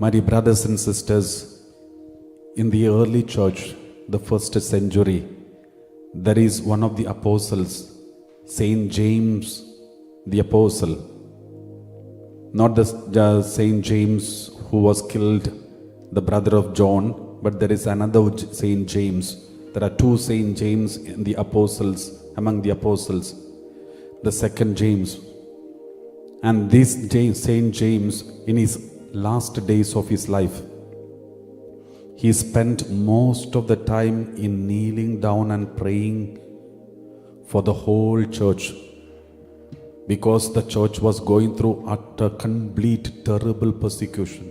My dear brothers and sisters, in the early church, the first century, there is one of the apostles, Saint James the Apostle. Not the Saint James who was killed, the brother of John, but there is another Saint James. There are two Saint James in the apostles, among the apostles. The second James. And this Saint James, in his last days of his life, he spent most of the time in kneeling down and praying for the whole church, because the church was going through utter, complete, terrible persecution.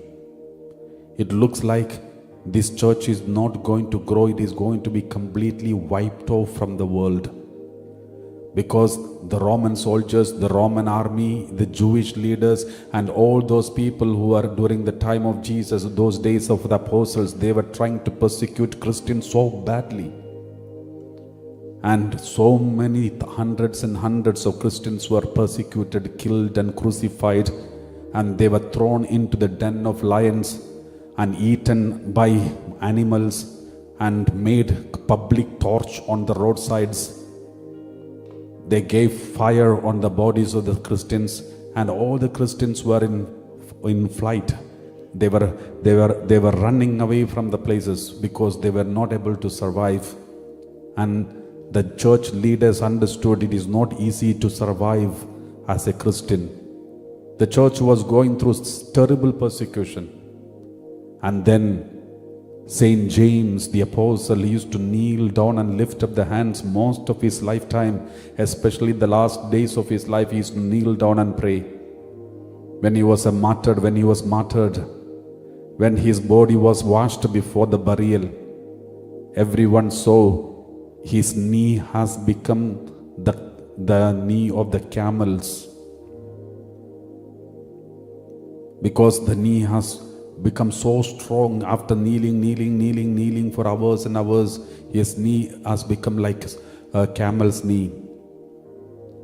It looks like this church is not going to grow, it is going to be completely wiped off from the world. Because the Roman soldiers, the Roman army, the Jewish leaders, and all those people who were during the time of Jesus, those days of the apostles, they were trying to persecute Christians so badly. And so many hundreds and hundreds of Christians were persecuted, killed and crucified, and they were thrown into the den of lions and eaten by animals and made public torch on the roadsides. They gave fire on the bodies of the Christians, and all the Christians were in flight. They were running away from the places because they were not able to survive. And the church leaders understood it is not easy to survive as a Christian. The church was going through terrible persecution. And then Saint James the Apostle used to kneel down and lift up the hands most of his lifetime, especially the last days of his life. He used to kneel down and pray. When he was martyred, when his body was washed before the burial, everyone saw his knee has become the knee of the camels, because the knee has become so strong after kneeling for hours and hours. His knee has become like a camel's knee.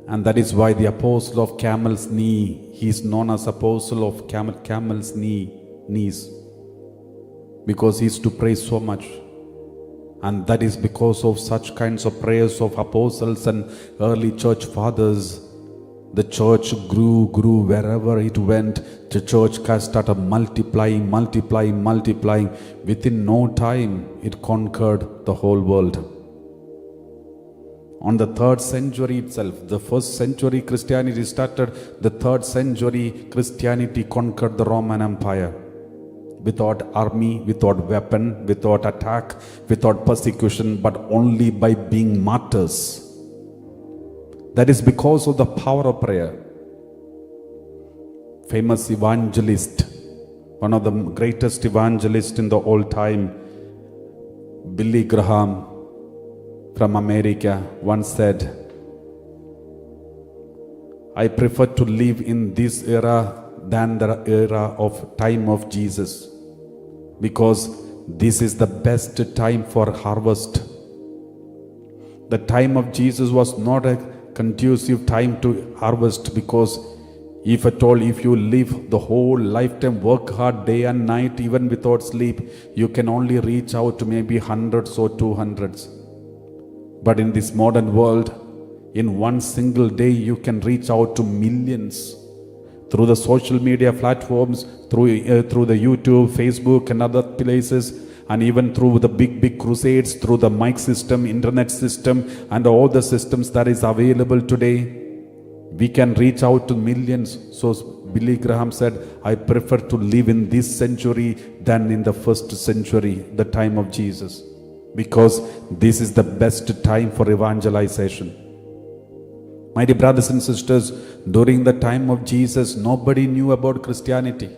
And that is why the apostle of camel's knee, he is known as apostle of camel's knees, because he used to pray so much. And that is because of such kinds of prayers of apostles and early church fathers. The church grew wherever it went. The church started multiplying. Within no time, it conquered the whole world. On the 3rd century itself, the 1st century Christianity started, the 3rd century Christianity conquered the Roman Empire. Without army, without weapon, without attack, without persecution, but only by being martyrs. That is because of the power of prayer. Famous evangelist, one of the greatest evangelists in the old time, Billy Graham from America, once said, "I prefer to live in this era than the era of time of Jesus, because this is the best time for harvest." The time of Jesus was not a conducive time to harvest, because if at all, if you live the whole lifetime, work hard day and night, even without sleep, you can only reach out to maybe hundreds or 200s. But in this modern world, in one single day, you can reach out to millions through the social media platforms, through the YouTube, Facebook and other places, and even through the big crusades, through the mic system, internet system, and all the systems that is available today. We can reach out to millions. So Billy Graham said, "I prefer to live in this century than in the 1st century, the time of Jesus, because this is the best time for evangelization." My dear brothers and sisters, during the time of Jesus, nobody knew about Christianity.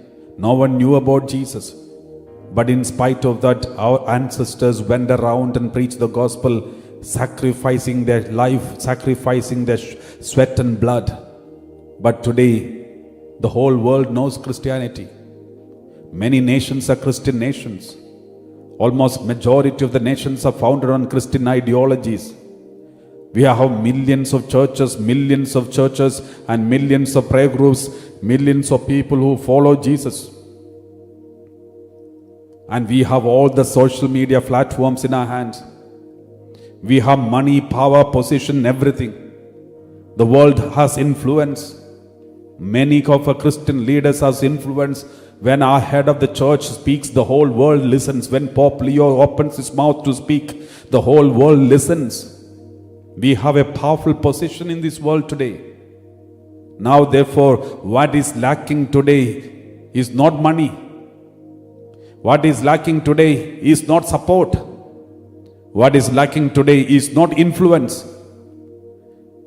No one knew about Jesus. But in spite of that, our ancestors went around and preached the gospel, sacrificing their life, sacrificing their sweat and blood. But today, the whole world knows Christianity. Many nations are Christian nations. Almost majority of the nations are founded on Christian ideologies. We have millions of churches and millions of prayer groups, millions of people who follow Jesus. And we have all the social media platforms in our hands. We have money, power, position, everything. The world has influence. Many of our Christian leaders has influence. When our head of the church speaks, the whole world listens. When Pope Leo opens his mouth to speak, the whole world listens. We have a powerful position in this world today. Now, therefore, what is lacking today is not money. What is lacking today is not support. What is lacking today is not influence.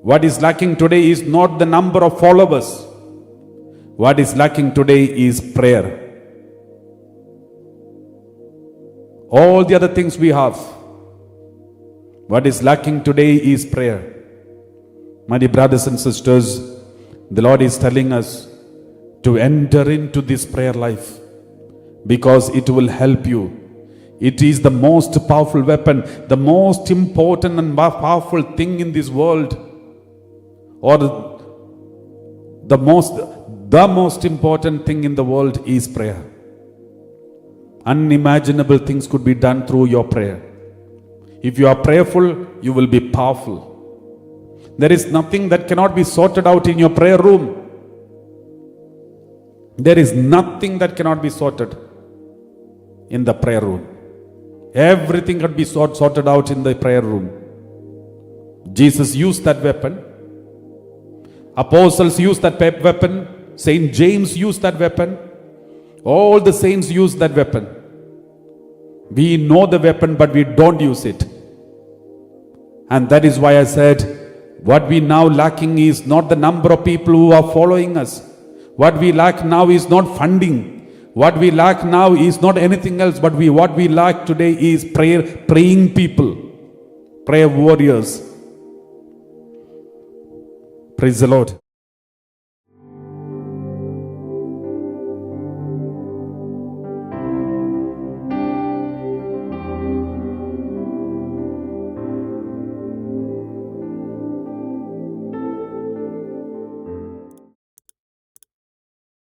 What is lacking today is not the number of followers. What is lacking today is prayer. All the other things we have. What is lacking today is prayer. My dear brothers and sisters, the Lord is telling us to enter into this prayer life because it will help you. It is the most powerful weapon, the most important and powerful thing in this world, or the most important thing in the world is prayer. Unimaginable things could be done through your prayer. If you are prayerful, you will be powerful. There is nothing that cannot be sorted out in your prayer room. There is nothing that cannot be sorted in the prayer room. Everything can be sorted out in the prayer room. Jesus used that weapon. Apostles used that weapon. Saint James used that weapon. All the saints used that weapon. We know the weapon, but we don't use it. And that is why I said, what we now lacking is not the number of people who are following us. What we lack now is not funding. What we lack now is not anything else, but what we lack today is praying people, prayer warriors. Praise the Lord.